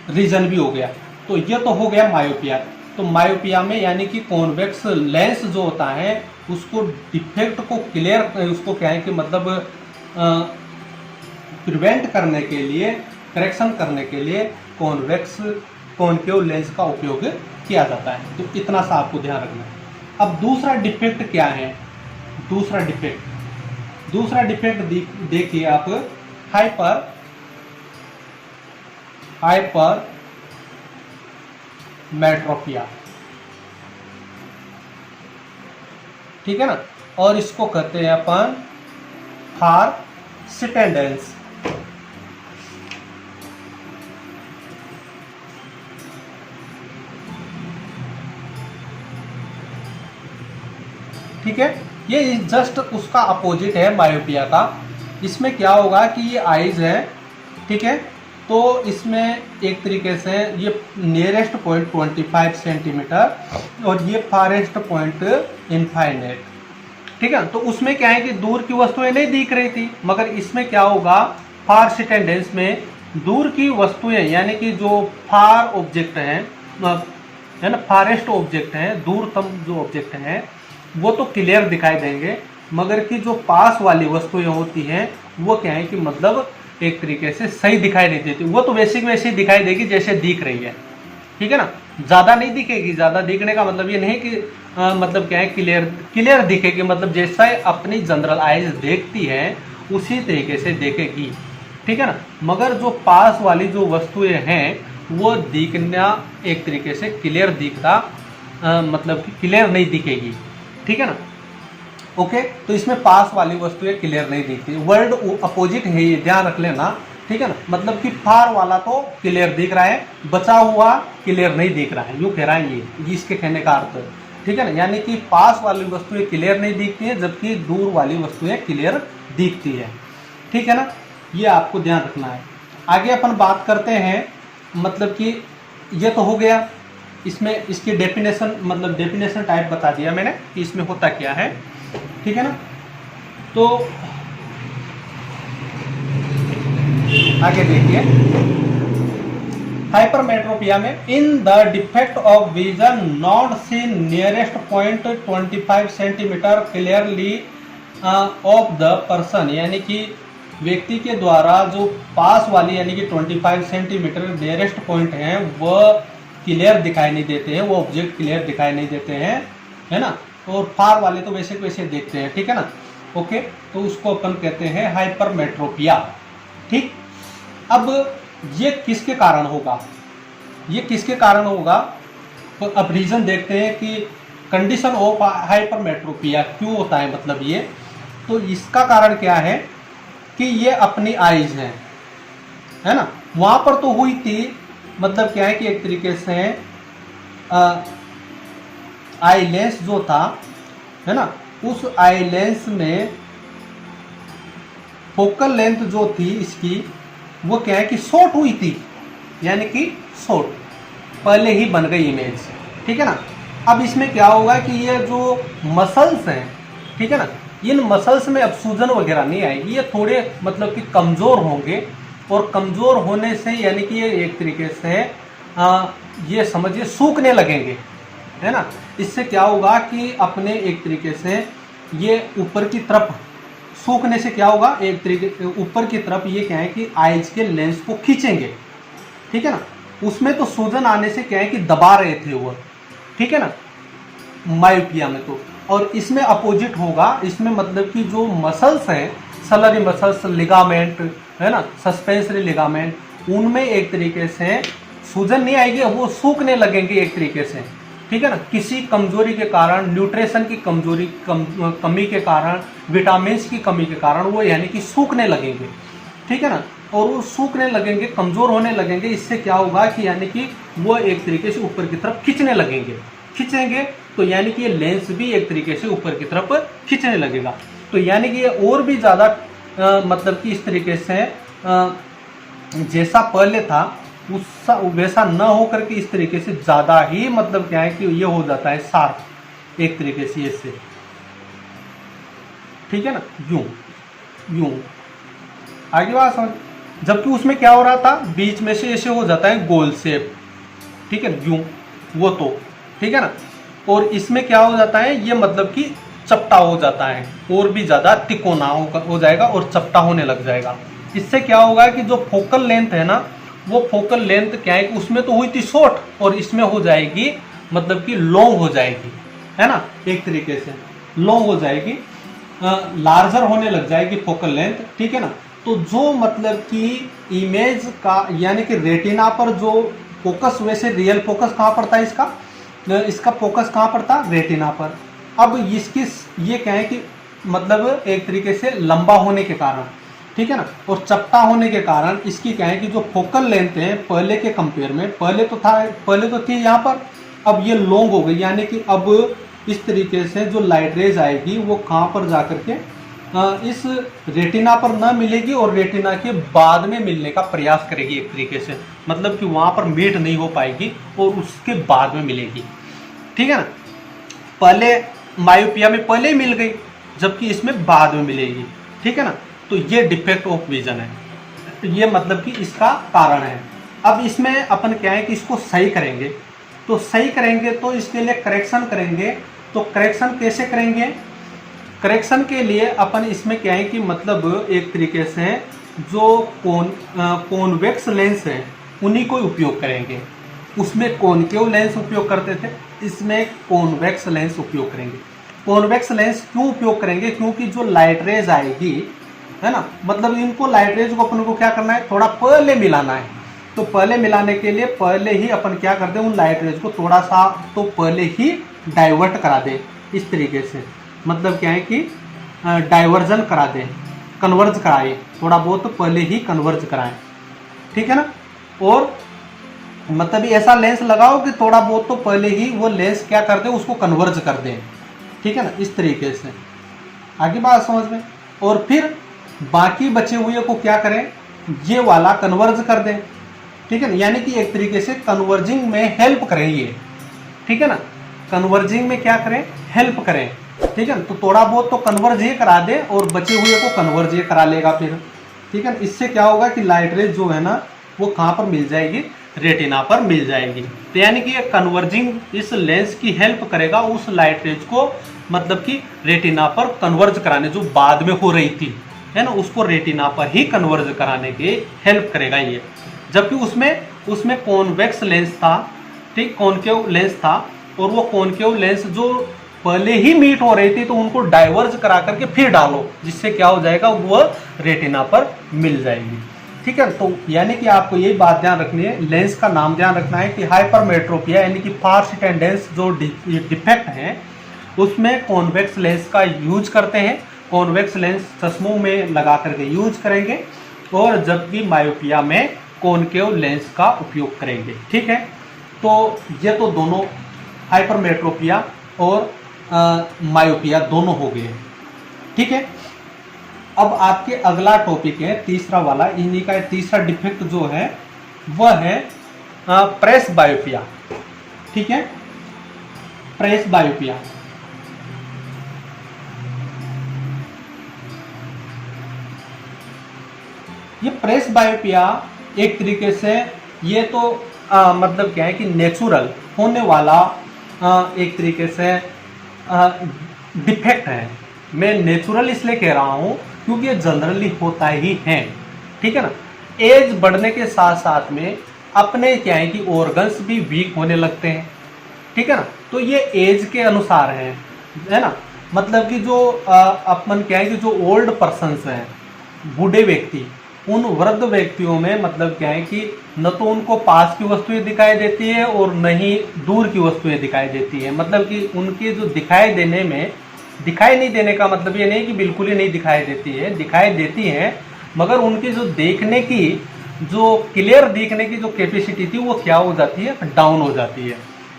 रीजन भी हो गया। तो ये तो हो गया मायोपिया। तो मायोपिया में यानी कि कॉन्वेक्स लेंस जो होता है उसको डिफेक्ट को क्लियर, उसको क्या है कि मतलब प्रिवेंट करने के लिए, करेक्शन करने के लिए कॉन्वेक्स कॉनकेव लेंस का उपयोग किया जाता है। तो इतना सा आपको ध्यान रखना है। अब दूसरा डिफेक्ट क्या है, दूसरा डिफेक्ट देखिए आप, हाइपर मेट्रोपिया, ठीक है ना, और इसको कहते हैं अपन फारसिटेंडेंस, ठीक है। ये जस्ट उसका अपोजिट है मायोपिया का। इसमें क्या होगा कि ये आइज है, ठीक है, तो इसमें एक तरीके से ये नियरेस्ट पॉइंट 25 सेंटीमीटर और ये फारेस्ट पॉइंट इनफाइनाइट, ठीक है। तो उसमें क्या है कि दूर की वस्तुएं नहीं दिख रही थी, मगर इसमें क्या होगा, फारसिटेंडेंस में दूर की वस्तुएं यानी कि जो फार ऑब्जेक्ट हैं, है ना, फारेस्ट ऑब्जेक्ट हैं, दूरतम जो ऑब्जेक्ट हैं वो तो क्लियर दिखाई देंगे, मगर कि जो पास वाली वस्तुएं होती हैं वो क्या है कि मतलब एक तरीके से सही दिखाई नहीं देती। वो तो वैसे ही दिखाई देगी जैसे दिख रही है, ठीक है ना, ज़्यादा नहीं दिखेगी। ज़्यादा दिखने का मतलब ये नहीं कि मतलब क्या है क्लियर दिखेगी, मतलब जैसा अपनी जनरल आइज देखती है उसी तरीके से देखेगी, ठीक है ना। मगर जो पास वाली जो वस्तुएं हैं वो दिखना एक तरीके से क्लियर दिखता मतलब क्लियर नहीं दिखेगी, ठीक है ना, ओके। तो इसमें पास वाली वस्तुएं क्लियर नहीं दिखती, वर्ड अपोजिट है, ये ध्यान रख लेना, ठीक है ना। मतलब कि फार वाला तो क्लियर दिख रहा है, बचा हुआ क्लियर नहीं दिख रहा है, यूँ कह रहा है ये इसके कहने का अर्थ, ठीक है ना। यानी कि पास वाली वस्तुएं क्लियर नहीं दिखती है, जबकि दूर वाली वस्तुएं क्लियर दिखती है, ठीक है ना। ये आपको ध्यान रखना है। आगे अपन बात करते हैं, मतलब कि ये तो हो गया, इसमें इसकी डेफिनेशन मतलब डेफिनेशन टाइप बता दिया मैंने कि इसमें होता क्या है, ठीक है ना। तो आगे देखिए, हाइपरमेट्रोपिया में इन the defect of vision not scene nearest point 25 centimetre clearly of the person, यानी कि व्यक्ति के द्वारा जो पास वाली यानी कि 25 सेंटीमीटर नियरेस्ट पॉइंट हैं वह क्लियर दिखाई नहीं देते हैं, वो ऑब्जेक्ट क्लियर दिखाई नहीं देते हैं, है ना। और फार वाले तो वैसे वैसे देखते हैं, ठीक है ना, ओके। तो उसको अपन कहते हैं हाइपरमेट्रोपिया, ठीक। अब ये किसके कारण होगा, ये किसके कारण होगा, तो अब रीजन देखते हैं कि कंडीशन ऑफ हाइपरमेट्रोपिया क्यों होता है, मतलब ये तो इसका कारण क्या है कि ये अपनी आइज है ना, वहां पर तो हुई थी, मतलब क्या है कि एक तरीके से आई लेंस जो था, है ना, उस आई लेंस में फोकल लेंथ जो थी इसकी वो क्या है कि शॉर्ट हुई थी, यानी कि शॉर्ट पहले ही बन गई इमेज, ठीक है ना। अब इसमें क्या होगा कि ये जो मसल्स हैं, ठीक है ना, इन मसल्स में अब सूजन वगैरह नहीं आएगी, ये थोड़े मतलब कि कमज़ोर होंगे, और कमज़ोर होने से यानी कि ये एक तरीके से ये समझिए सूखने लगेंगे, है ना। इससे क्या होगा कि अपने एक तरीके से ये ऊपर की तरफ सूखने से क्या होगा, एक तरीके ऊपर की तरफ ये क्या है कि आइज के लेंस को खींचेंगे, ठीक है ना। उसमें तो सूजन आने से क्या है कि दबा रहे थे वो, ठीक है ना, मायोपिया में। तो और इसमें अपोजिट होगा, इसमें मतलब कि जो मसल्स हैं, सलरी मसल्स, लिगामेंट है ना, सस्पेंसरी लिगामेंट, उनमें एक तरीके से सूजन नहीं आएगी, वो सूखने लगेंगे एक तरीके से, ठीक है ना, किसी कमजोरी के कारण, न्यूट्रिशन की कमजोरी कमी के कारण, विटामिन की कमी के कारण वो यानी कि सूखने लगेंगे, ठीक है ना, और वो सूखने लगेंगे, कमजोर होने लगेंगे। इससे क्या होगा कि यानी कि वो एक तरीके से ऊपर की तरफ खींचने लगेंगे, खींचेंगे तो यानी कि ये लेंस भी एक तरीके से ऊपर की तरफ खींचने लगेगा। तो यानी कि ये और भी ज़्यादा मतलब कि इस तरीके से जैसा पहले था वैसा न होकर के इस तरीके से ज़्यादा ही मतलब क्या है कि ये हो जाता है शार्प एक तरीके से इससे, ठीक है ना, यूं यूं आगे बात समझ। जबकि उसमें क्या हो रहा था, बीच में से ऐसे हो जाता है गोल शेप, ठीक है, यूं वो तो ठीक है ना, और इसमें क्या हो जाता है, ये मतलब कि चपटा हो जाता है, और भी ज़्यादा तिकोना हो जाएगा और चपटा होने लग जाएगा। इससे क्या होगा कि जो फोकल लेंथ है ना, वो फोकल लेंथ क्या है कि उसमें तो हुई थी शॉर्ट और इसमें हो जाएगी मतलब कि लॉन्ग हो जाएगी, है ना, एक तरीके से लॉन्ग हो जाएगी, लार्जर होने लग जाएगी फोकल लेंथ, ठीक है ना। तो जो मतलब कि इमेज का यानी कि रेटिना पर जो फोकस, वैसे रियल फोकस कहाँ पर था इसका फोकस कहाँ पर था, रेटिना पर। अब इसकी ये क्या है कि मतलब एक तरीके से लंबा होने के कारण, ठीक है ना, और चपटा होने के कारण इसकी क्या है कि जो फोकल लेंथ है पहले के कंपेयर में, पहले तो थी यहाँ पर, अब ये लॉन्ग हो गई, यानी कि अब इस तरीके से जो लाइट रेज आएगी वो कहाँ पर जा करके इस रेटिना पर ना मिलेगी और रेटिना के बाद में मिलने का प्रयास करेगी एक तरीके से, मतलब कि वहाँ पर मीट नहीं हो पाएगी और उसके बाद में मिलेगी, ठीक है ना। पहले मायोपिया में पहले ही मिल गई, जबकि इसमें बाद में मिलेगी, ठीक है ना। तो ये डिफेक्ट ऑफ विजन है, ये मतलब कि इसका कारण है। अब इसमें अपन क्या है कि इसको सही करेंगे, तो सही करेंगे तो इसके लिए करेक्शन करेंगे। तो करेक्शन कैसे करेंगे, करेक्शन के लिए अपन इसमें क्या है कि मतलब एक तरीके से जो कॉन्वेक्स लेंस है उन्हीं को उपयोग करेंगे। उसमें कॉनकेव लेंस उपयोग करते थे, इसमें कॉन्वेक्स लेंस उपयोग करेंगे। कॉन्वेक्स लेंस क्यों उपयोग करेंगे, क्योंकि जो लाइट रेज आएगी, है ना, मतलब इनको लाइट रेज को अपन को क्या करना है, थोड़ा पहले मिलाना है। तो पहले मिलाने के लिए पहले ही अपन क्या करते हैं, उन लाइट रेज को थोड़ा सा तो पहले ही डाइवर्ट करा दें, इस तरीके से, मतलब क्या है कि डाइवर्जन करा दें, कन्वर्ज कराएं, थोड़ा बहुत पहले ही कन्वर्ज कराएं, ठीक है ना। और मतलब ऐसा लेंस लगाओ कि थोड़ा बहुत तो पहले ही वो लेंस क्या कर दे, उसको कन्वर्ज कर दें, ठीक है ना, इस तरीके से। आगे बात समझ में। और फिर बाकी बचे हुए को क्या करें, ये वाला कन्वर्ज कर दें, ठीक है ना, यानी कि एक तरीके से कन्वर्जिंग में हेल्प करें ये, ठीक है ना, कन्वर्जिंग में क्या करें, हेल्प करें, ठीक है ना। तो थोड़ा बहुत तो कन्वर्ज ये करा दे और बचे हुए को कन्वर्ज ये करा लेगा फिर, ठीक है ना। इससे क्या होगा कि लाइट रेज जो है ना वो कहाँ पर मिल जाएगी, रेटिना पर मिल जाएगी। तो यानी कि ये कन्वर्जिंग इस लेंस की हेल्प करेगा उस लाइट रेज को मतलब कि रेटिना पर कन्वर्ज कराने, जो बाद में हो रही थी, है ना, उसको रेटिना पर ही कन्वर्ज कराने की हेल्प करेगा ये। जबकि उसमें कॉन्वेक्स लेंस था, ठीक, कॉनकेव लेंस था, और वो कॉनकेव लेंस जो पहले ही मीट हो रही थी तो उनको डाइवर्ज करा करके फिर डालो, जिससे क्या हो जाएगा, वो रेटिना पर मिल जाएगी, ठीक है। तो यानी कि आपको यही बात ध्यान रखनी है, लेंस का नाम ध्यान रखना है कि हाइपरमेट्रोपिया यानी कि फार्स टेंडेंस जो डिफेक्ट है उसमें कॉन्वेक्स लेंस का यूज करते हैं। कॉन्वेक्स लेंस चश्मों में लगा करके यूज करेंगे, और जबकि मायोपिया में कॉनकेव लेंस का उपयोग करेंगे, ठीक है। तो ये तो दोनों हाइपरमेट्रोपिया और मायोपिया दोनों हो गए, ठीक है। अब आपके अगला टॉपिक है तीसरा वाला, इन्हीं का तीसरा डिफेक्ट जो है वह है प्रेस बायोपिया, ठीक है, प्रेस बायोपिया। ये प्रेस बायोपिया एक तरीके से ये तो मतलब क्या है कि नेचुरल होने वाला एक तरीके से डिफेक्ट है। मैं नेचुरल इसलिए कह रहा हूँ क्योंकि ये जनरली होता ही है, ठीक है ना। एज बढ़ने के साथ साथ में अपने क्या है कि ऑर्गन्स भी वीक होने लगते हैं, ठीक है ना। तो ये एज के अनुसार है, है ना। मतलब कि जो अपन क्या है कि जो ओल्ड पर्सन्स हैं, बूढ़े व्यक्ति, उन वृद्ध व्यक्तियों में मतलब क्या है कि न तो उनको पास की वस्तुएं दिखाई देती है और न ही दूर की वस्तुएं दिखाई देती है। मतलब कि उनके जो दिखाई देने में, दिखाई नहीं देने का मतलब ये नहीं कि बिल्कुल ही नहीं दिखाई देती है, दिखाई देती है, मगर उनकी जो देखने की, जो क्लियर देखने की जो कैपेसिटी थी वो क्या हो जाती है, डाउन हो जाती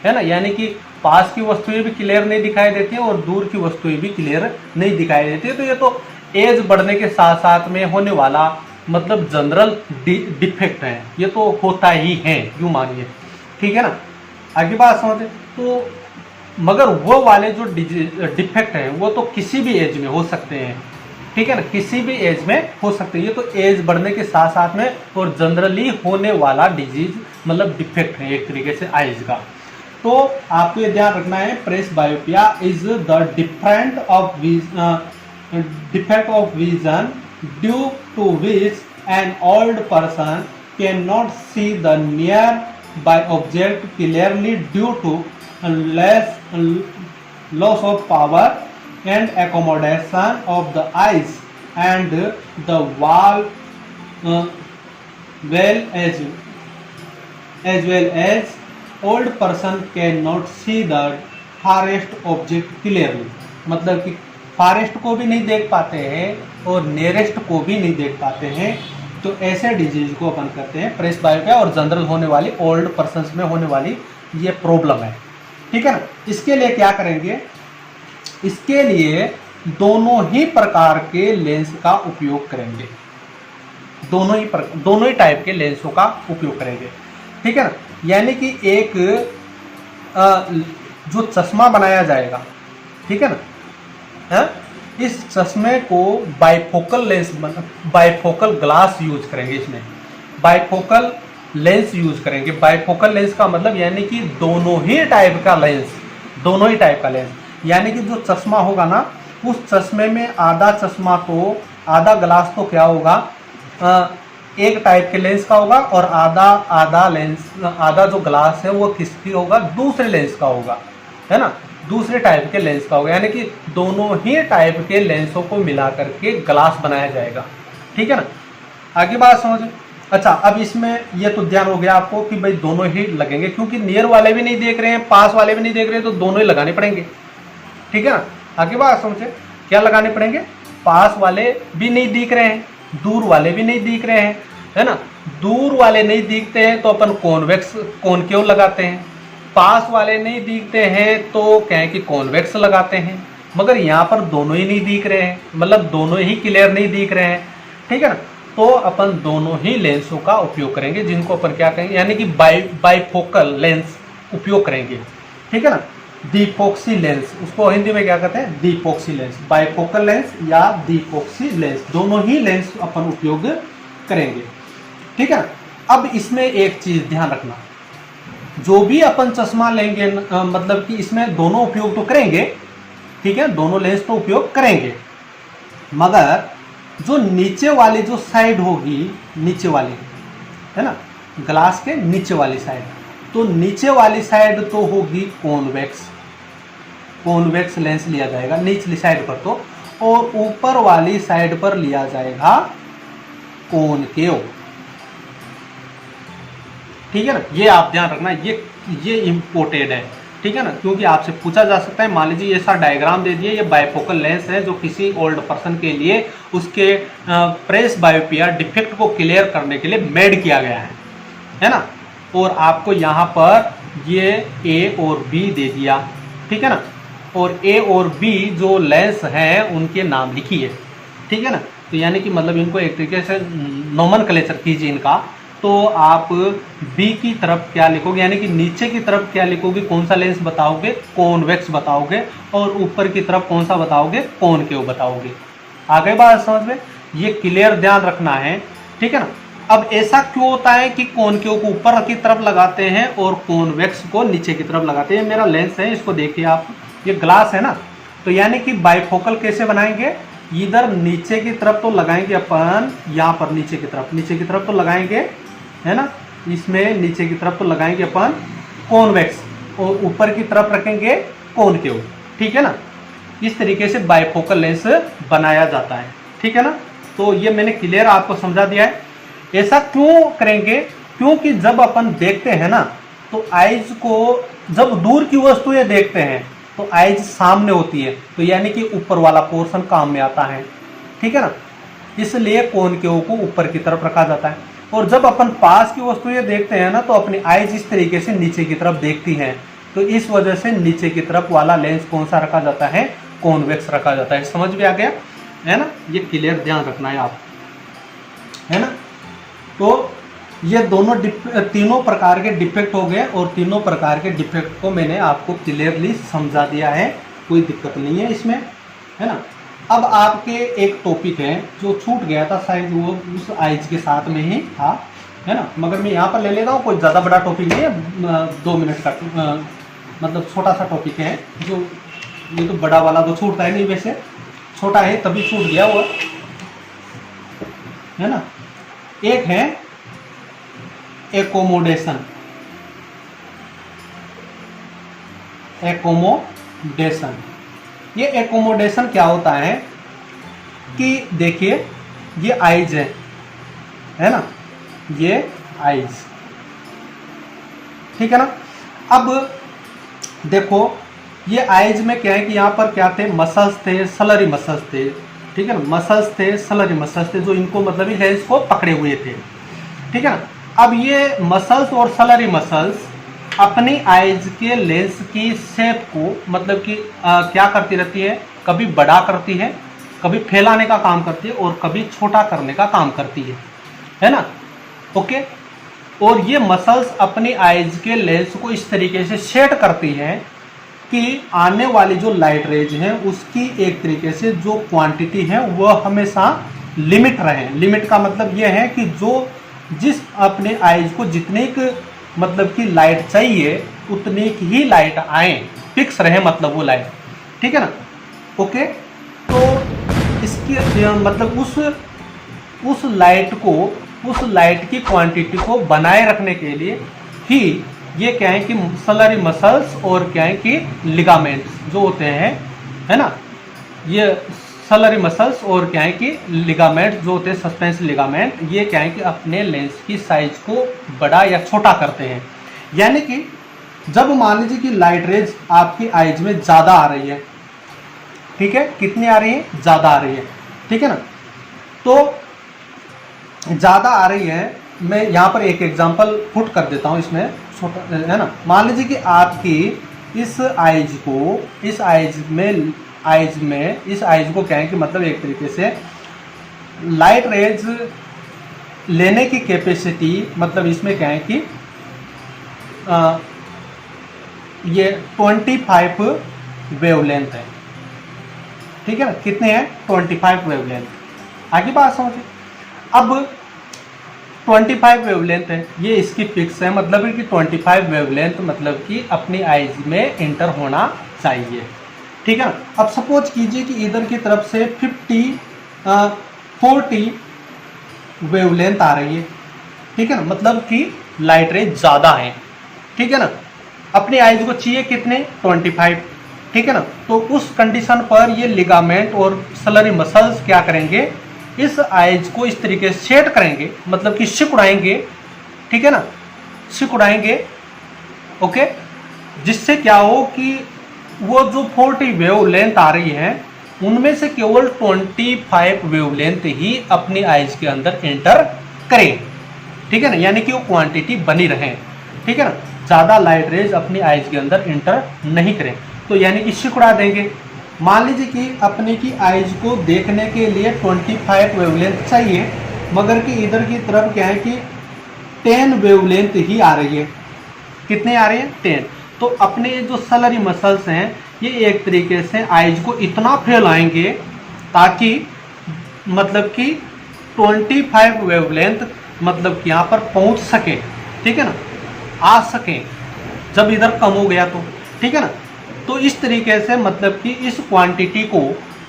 है ना। यानी कि पास की वस्तुएं भी क्लियर नहीं दिखाई देती हैं और दूर की वस्तुएं भी क्लियर नहीं दिखाई देती है। तो ये तो एज बढ़ने के साथ साथ में होने वाला मतलब जनरल डिफेक्ट है, ये तो होता ही है, यूँ मानिए, ठीक है ना। आगे बात समझे तो, मगर वो वाले जो डिफेक्ट हैं वो तो किसी भी एज में हो सकते हैं, ठीक है ना, किसी भी एज में हो सकते हैं। ये तो एज बढ़ने के साथ साथ में और जनरली होने वाला डिजीज मतलब डिफेक्ट है एक तरीके से आइज का। तो आपको ये ध्यान रखना है, presbyopia is the defect of vision due to which an old person can not see the nearby object clearly due to loss of power and accommodation of the eyes and the wall as well as old person cannot see the farthest object clearly। मतलब कि forest को भी नहीं देख पाते हैं और nearest को भी नहीं देख पाते हैं। तो ऐसे डिजीज को अपन कहते हैं प्रेसबायोपिया और जनरल होने वाली ओल्ड पर्सन्स में होने वाली ये प्रॉब्लम है, ठीक है ना। इसके लिए क्या करेंगे, इसके लिए दोनों ही प्रकार के लेंस का उपयोग करेंगे, दोनों ही टाइप के लेंसों का उपयोग करेंगे, ठीक है ना। यानी कि एक जो चश्मा बनाया जाएगा, ठीक है ना, इस चश्मे को bifocal lens, bifocal glass use करेंगे, इसमें बाइफोकल लेंस यूज करेंगे। बाइफोकल लेंस का मतलब यानी कि दोनों ही टाइप का लेंस, यानी कि जो चश्मा होगा ना, उस चश्मे में आधा चश्मा तो, आधा ग्लास तो क्या होगा, एक टाइप के लेंस का होगा और आधा जो ग्लास है वो किसकी होगा, दूसरे लेंस का होगा, है ना, दूसरे टाइप के लेंस का होगा। यानी कि दोनों ही टाइप के लेंसों को मिला करके ग्लास बनाया जाएगा, ठीक है ना। आगे बात समझ। अच्छा, अब इसमें ये तो ध्यान हो गया आपको कि भाई दोनों ही लगेंगे, क्योंकि नियर वाले भी नहीं देख रहे हैं, पास वाले भी नहीं देख रहे हैं, तो दोनों ही लगाने पड़ेंगे, ठीक है ना। आगे बात समझे, क्या लगाने पड़ेंगे, पास वाले भी नहीं दिख रहे हैं, दूर वाले भी नहीं दिख रहे हैं, है ना। दूर वाले नहीं दिखते हैं तो अपन कॉन्वेक्स कॉनकेव लगाते हैं, पास वाले नहीं दिखते हैं तो क्या है कि कॉन्वेक्स लगाते हैं। मगर यहाँ पर दोनों ही नहीं दिख रहे हैं, मतलब दोनों ही क्लियर नहीं दिख रहे हैं, ठीक है ना। तो अपन दोनों ही लेंसों का उपयोग करेंगे, जिनको अपन क्या कहेंगे, यानी कि बाइफोकल लेंस उपयोग करेंगे, ठीक है ना। दीफोक्सी लेंस, उसको हिंदी में क्या कहते हैं, दीफोक्सी लेंस, बाइफोकल लेंस या दीफोक्सी लेंस, दोनों ही लेंस अपन उपयोग करेंगे, ठीक है। अब इसमें एक चीज ध्यान रखना, जो भी अपन चश्मा लेंगे मतलब कि इसमें दोनों उपयोग तो करेंगे, ठीक है, दोनों लेंस तो उपयोग करेंगे, मगर जो नीचे वाली जो साइड होगी, नीचे वाली, है ना, ग्लास के नीचे वाली साइड, तो नीचे वाली साइड तो होगी कॉन्वेक्स लेंस लिया जाएगा निचली साइड पर तो, और ऊपर वाली साइड पर लिया जाएगा कॉनकेव, ठीक है ना। ये आप ध्यान रखना, ये इम्पोर्टेंट है, ठीक है ना, क्योंकि आपसे पूछा जा सकता है। मान लीजिए ऐसा डायग्राम दे दिए, ये बाइफोकल लेंस है जो किसी ओल्ड पर्सन के लिए उसके प्रेसबायोपिया डिफेक्ट को क्लियर करने के लिए मेड किया गया है ना। और आपको यहाँ पर ये ए और बी दे दिया, ठीक है ना, और ए और बी जो लेंस हैं उनके नाम लिखिए, ठीक है ना। तो यानी कि मतलब इनको एक तरीके से नोमेनक्लेचर कीजिए इनका। तो आप बी की तरफ क्या लिखोगे, यानी कि नीचे की तरफ क्या लिखोगे, कौन सा लेंस बताओगे, कॉन्वेक्स बताओगे, और ऊपर की तरफ कौन सा बताओगे, कॉनकेव बताओगे। आगे बात समझ में, ये क्लियर ध्यान रखना है, ठीक है ना। अब ऐसा क्यों होता है कि कॉनकेव को ऊपर की तरफ लगाते हैं और कॉन्वेक्स को नीचे की तरफ लगाते हैं। मेरा लेंस है, इसको देखिए आप, ये ग्लास है ना, तो यानी कि बाइफोकल कैसे बनाएंगे, इधर नीचे की तरफ तो लगाएंगे अपन, यहाँ पर नीचे की तरफ तो लगाएंगे, है ना, इसमें नीचे की तरफ तो लगाएंगे अपन कॉन्वेक्स और ऊपर की तरफ रखेंगे कॉनकेव, ठीक है ना। इस तरीके से बाइफोकल लेंस बनाया जाता है, ठीक है ना। तो ये मैंने क्लियर आपको समझा दिया है। ऐसा क्यों करेंगे, क्योंकि जब अपन देखते हैं ना तो आइज को, जब दूर की वस्तुएं देखते हैं तो आइज सामने होती है, तो यानी कि ऊपर वाला पोर्शन काम में आता है, ठीक है ना। इसलिए कोनकेव को ऊपर की तरफ रखा जाता है। और जब अपन पास की वस्तुएं देखते हैं ना तो अपनी आइज इस तरीके से नीचे की तरफ देखती हैं, तो इस वजह से नीचे की तरफ वाला लेंस कौन सा रखा जाता है, कॉन्वेक्स रखा जाता है। समझ में आ गया है ना, ये क्लियर ध्यान रखना है आप, है ना। तो ये दोनों तीनों प्रकार के डिफेक्ट हो गए और तीनों प्रकार के डिफेक्ट को मैंने आपको क्लियरली समझा दिया है, कोई दिक्कत नहीं है इसमें, है ना। अब आपके एक टॉपिक है जो छूट गया था, शायद वो उस आइज के साथ में ही था, है ना, मगर मैं यहाँ पर ले लेता हूँ, कोई ज़्यादा बड़ा टॉपिक नहीं है, 2 मिनट का मतलब छोटा सा टॉपिक है। जो ये तो बड़ा वाला तो छूटता है नहीं, वैसे छोटा है तभी छूट गया हुआ, है ना। एक है एकोमोडेशन। एकोमोडेशन, ये एकोमोडेशन क्या होता है कि देखिए ये आइज है ना, ये आइज, ठीक है ना। अब देखो ये आइज में क्या है कि यहाँ पर क्या थे, मसल्स थे, सलरी मसल्स थे, ठीक है ना, मसल्स थे, सलरी मसल्स थे, जो इनको मतलब लेंस को पकड़े हुए थे, ठीक है ना। अब ये मसल्स और सलरी मसल्स अपनी आइज के लेंस की शेप को मतलब कि क्या करती रहती है, कभी बड़ा करती है, कभी फैलाने का काम करती है और कभी छोटा करने का काम करती है ना। ओके, और ये मसल्स अपनी आइज के लेंस को इस तरीके से सेट करती हैं कि आने वाली जो लाइट रेज है उसकी एक तरीके से जो क्वांटिटी है वह हमेशा लिमिट रहे। लिमिट का मतलब यह है कि जो जिस अपने आइज को जितने मतलब कि लाइट चाहिए उतनी ही लाइट आए, फिक्स रहे मतलब वो लाइट, ठीक है ना। ओके, तो इसकी मतलब उस लाइट को, उस लाइट की क्वांटिटी को बनाए रखने के लिए ही ये क्या है कि सलरी मसल्स और क्या है कि लिगामेंट्स जो होते हैं, है ना, ये सलरी मसल्स और क्या है कि लिगामेंट जो होते हैं, सस्पेंस लिगामेंट, ये क्या है कि अपने लेंस की साइज को बड़ा या छोटा करते हैं। यानी कि जब मान लीजिए कि लाइट रेज आपकी आइज में ज़्यादा आ रही है, ठीक है, कितनी आ रही है, ज़्यादा आ रही है, ठीक है ना। तो ज़्यादा आ रही है, मैं यहाँ पर एक एग्जांपल पुट कर देता हूँ इसमें, छोटा है ना। मान लीजिए कि आपकी इस आइज को, इस आइज को क्या है कि मतलब एक तरीके से लाइट रेज लेने की कैपेसिटी, मतलब इसमें क्या है कि ये 25 वेवलेंथ है, ठीक है ना। कितने हैं, 25 वेवलेंथ। आगे बात समझिए। अब 25 वेवलेंथ है, ये इसकी फिक्स है, मतलब कि 25 वेवलेंथ मतलब कि अपनी आइज में इंटर होना चाहिए, ठीक है ना। अब सपोज कीजिए कि इधर की तरफ से 40 वेवलेंथ आ रही है, ठीक है ना, मतलब कि लाइट रेज ज़्यादा है, ठीक है ना। अपनी आइज को चाहिए कितने, 25, ठीक है ना। तो उस कंडीशन पर ये लिगामेंट और सलरी मसल्स क्या करेंगे, इस आइज को इस तरीके से सेट करेंगे, मतलब कि सिकुड़ाएंगे, ठीक है ना, सिकुड़ाएंगे। ओके, जिससे क्या हो कि वो जो 40 वेवलेंथ आ रही है उनमें से केवल 25 वेवलेंथ ही अपनी आइज के अंदर एंटर करें, ठीक है ना, यानी कि वो क्वांटिटी बनी रहे, ठीक है ना, ज़्यादा लाइट रेज अपनी आइज के अंदर एंटर नहीं करें, तो यानी कि सिकुड़ा देंगे। मान लीजिए कि अपने की आइज को देखने के लिए 25 वेवलेंथ चाहिए, मगर कि इधर की तरफ क्या है कि 10 वेवलेंथ ही आ रही है। कितने आ रही है, 10। तो अपने जो सलरी मसल्स हैं ये एक तरीके से आइज को इतना फैलाएंगे ताकि मतलब कि 25 वेवलेंथ मतलब कि यहाँ पर पहुँच सके, ठीक है ना, आ सके जब इधर कम हो गया तो, ठीक है ना। तो इस तरीके से मतलब कि इस क्वांटिटी को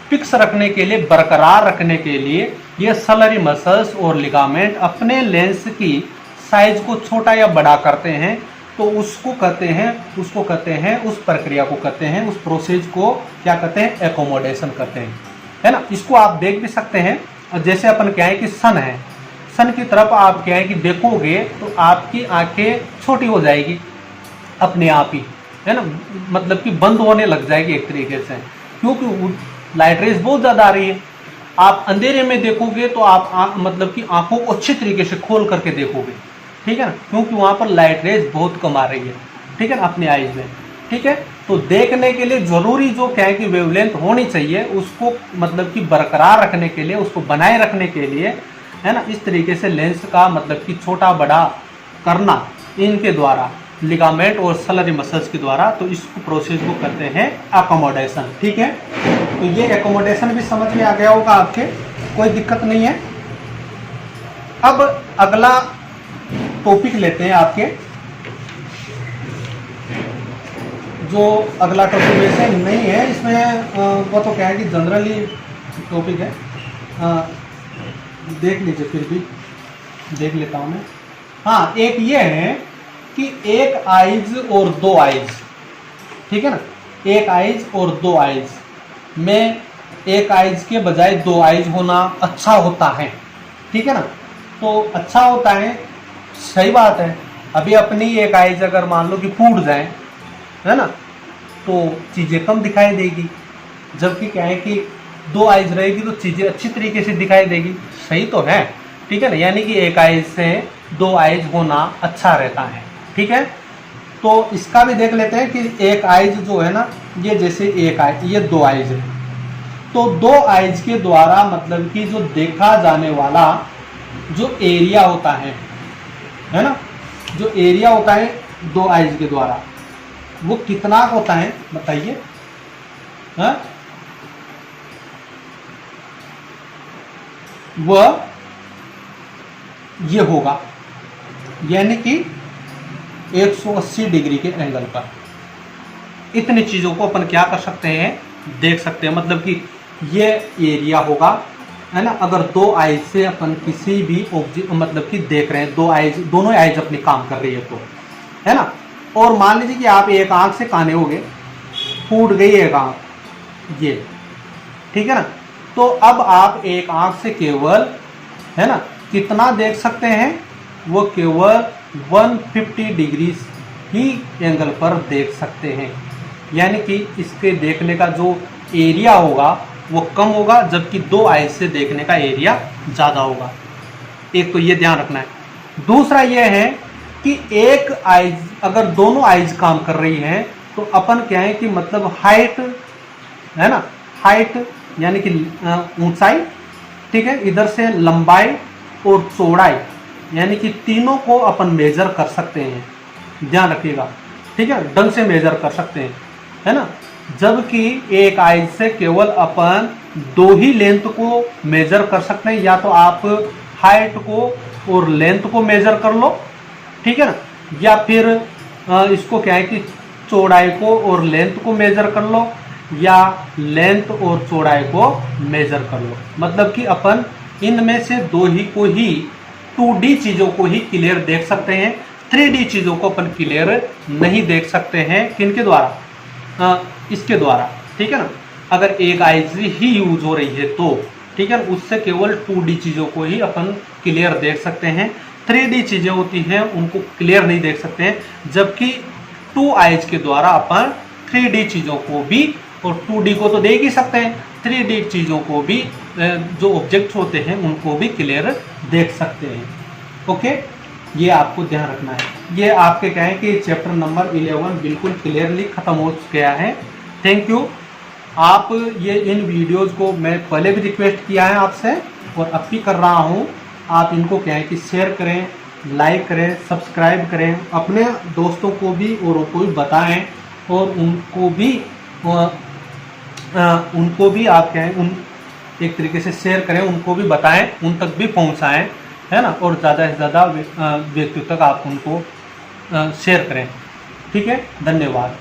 फिक्स रखने के लिए, बरकरार रखने के लिए ये सलरी मसल्स और लिगामेंट अपने लेंस की साइज को छोटा या बड़ा करते हैं तो उसको कहते हैं उस प्रक्रिया को कहते हैं, उस प्रोसेस को क्या कहते हैं, एकोमोडेशन कहते हैं, है ना। इसको आप देख भी सकते हैं। और जैसे अपन क्या है कि सन है, सन की तरफ आप क्या है कि देखोगे तो आपकी आंखें छोटी हो जाएगी अपने आप ही, है ना, मतलब कि बंद होने लग जाएगी एक तरीके से, क्योंकि लाइट रेज बहुत ज़्यादा आ रही है। आप अंधेरे में देखोगे तो आप मतलब कि आंखों को अच्छी तरीके से खोल करके देखोगे, ठीक है ना, क्योंकि वहाँ पर लाइट रेज बहुत कम आ रही है, ठीक है ना, अपने आइज में, ठीक है। तो देखने के लिए जरूरी जो क्या है कि वेवलेंथ होनी चाहिए, उसको मतलब कि बरकरार रखने के लिए, उसको बनाए रखने के लिए, है ना, इस तरीके से लेंस का मतलब कि छोटा बड़ा करना इनके द्वारा, लिगामेंट और सलरी मसल्स के द्वारा, तो इस प्रोसेस को कहते हैं एकोमोडेशन, ठीक है। तो ये एकोमोडेशन भी समझ में आ गया होगा आपके, कोई दिक्कत नहीं है। अब अगला टॉपिक लेते हैं आपके, जो अगला टॉपिक वैसे नहीं है इसमें, वो तो क्या है कि जनरली टॉपिक है, देख लीजिए, फिर भी देख लेता हूँ मैं। हाँ, एक ये है कि एक आइज और दो आइज, ठीक है ना, एक आइज और दो आइज में एक आइज के बजाय दो आइज होना अच्छा होता है, ठीक है ना। तो अच्छा होता है, सही बात है। अभी अपनी एक आइज अगर मान लो कि फूट जाए, है ना, तो चीज़ें कम दिखाई देगी, जबकि क्या है कि दो आइज रहेगी तो चीज़ें अच्छी तरीके से दिखाई देगी, सही तो है, ठीक है ना। यानी कि एक आइज से दो आइज होना अच्छा रहता है, ठीक है। तो इसका भी देख लेते हैं कि एक आइज जो है ना, ये जैसे एक आइज, ये दो आइज है, तो दो आइज के द्वारा मतलब कि जो देखा जाने वाला जो एरिया होता है ना, जो एरिया होता है दो आइज के द्वारा, वो कितना होता है बताइए, हाँ, वह ये होगा, यानी कि 180 डिग्री के एंगल पर। इतनी चीज़ों को अपन क्या कर सकते हैं, देख सकते हैं, मतलब कि ये एरिया होगा, है ना। अगर दो आइज से अपन किसी भी ऑब्जेक्ट मतलब कि देख रहे हैं, दो आइज, दोनों आइज अपनी काम कर रही है, तो है ना। और मान लीजिए कि आप एक आंख से काने हो गए, फूट गई एक आंख, ये, ठीक है ना। तो अब आप एक आंख से केवल, है ना, कितना देख सकते हैं, वो केवल 150 डिग्री ही एंगल पर देख सकते हैं, यानी कि इसके देखने का जो एरिया होगा वो कम होगा, जबकि दो आइज से देखने का एरिया ज़्यादा होगा। एक तो ये ध्यान रखना है। दूसरा ये है कि एक आइज, अगर दोनों आइज काम कर रही हैं, तो अपन क्या है कि मतलब हाइट, है ना, हाइट यानी कि ऊंचाई, ठीक है, इधर से लंबाई और चौड़ाई, यानी कि तीनों को अपन मेजर कर सकते हैं, ध्यान रखिएगा, ठीक है, ढंग से मेजर कर सकते हैं, है ना। जबकि एक आइज से केवल अपन दो ही लेंथ को मेजर कर सकते हैं, या तो आप हाइट को और लेंथ को मेजर कर लो, ठीक है ना, या फिर इसको क्या है कि चौड़ाई को और लेंथ को मेजर कर लो, या लेंथ और चौड़ाई को मेजर कर लो। मतलब कि अपन इनमें से दो ही को ही, 2D चीज़ों को ही क्लियर देख सकते हैं, 3D चीज़ों को अपन क्लियर नहीं देख सकते हैं। किनके द्वारा, इसके द्वारा, ठीक है ना। अगर एक आइज ही यूज हो रही है तो, ठीक है, उससे केवल 2D चीज़ों को ही अपन क्लियर देख सकते हैं, 3D चीज़ें होती हैं उनको क्लियर नहीं देख सकते हैं। जबकि 2 आइज के द्वारा अपन 3D चीज़ों को भी, और 2D को तो देख ही सकते हैं, 3D चीज़ों को भी, जो ऑब्जेक्ट्स होते हैं उनको भी क्लियर देख सकते हैं। ओके, ये आपको ध्यान रखना है। ये आपके क्या है कि चैप्टर नंबर 11 बिल्कुल क्लियरली ख़त्म हो गया है। Thank you. आप ये इन वीडियोज़ को मैं पहले भी रिक्वेस्ट किया है आपसे, और अब भी कर रहा हूँ, आप इनको क्या है कि शेयर करें, लाइक करें, सब्सक्राइब करें, अपने दोस्तों को भी औरों को भी बताएं, और उनको भी आप क्या है उन एक तरीके से शेयर करें, उनको भी बताएं, उन तक भी पहुंचाएं, है ना, और ज़्यादा से ज़्यादा व्यक्तियों तक आप उनको शेयर करें। ठीक है, धन्यवाद।